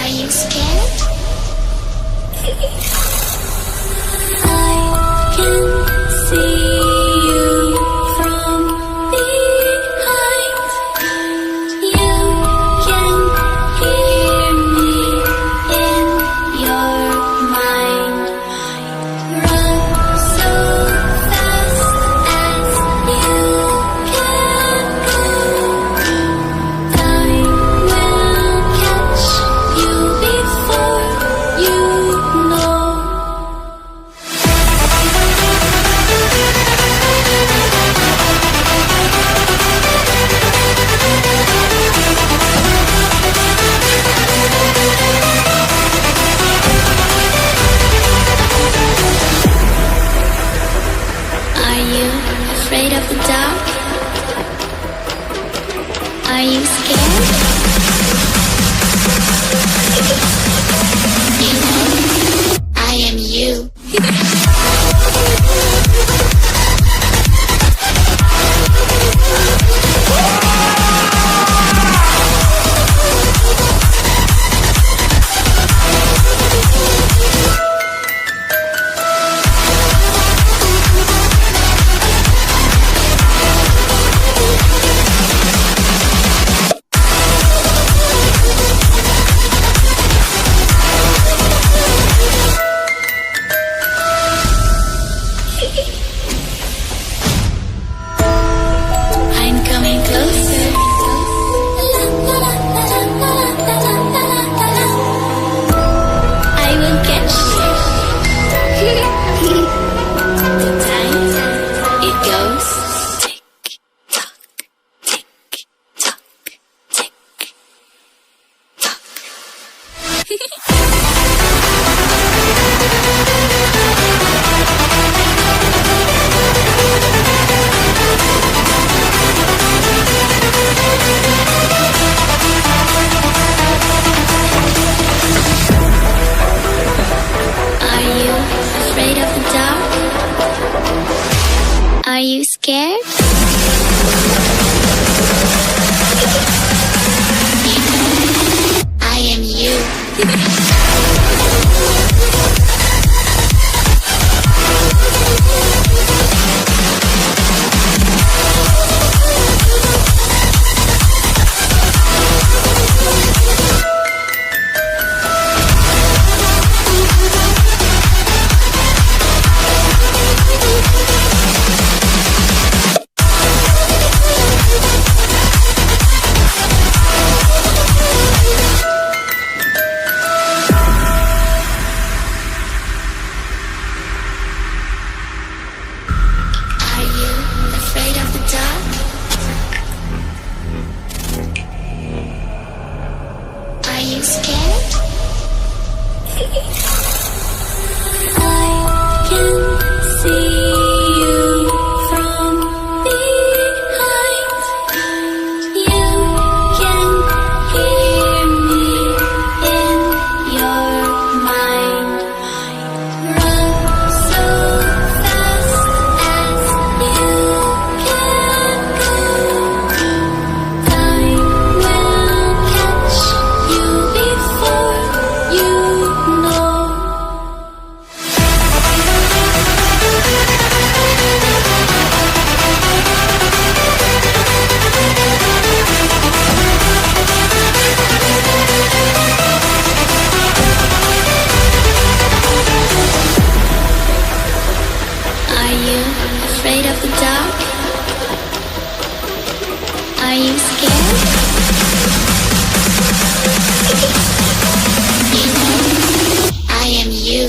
Are you scared? I can see you from behind. You can hear me in your mind. Run so fast as you can go. Time will catch you before you know. Are you afraid of the dark? Are you scared? You know, I am you. I'm coming closer. I will catch you. The time it goes tick tock, tick tock, tick tock. Are you afraid of the dark? Are you scared? You know, I am you. Are you afraid of the dark? Are you scared? I can see you from behind. You can hear me in your mind. Run so fast as you can go. Time will catch you before you know. Are you afraid of the dark? Are you scared? You know, I am you.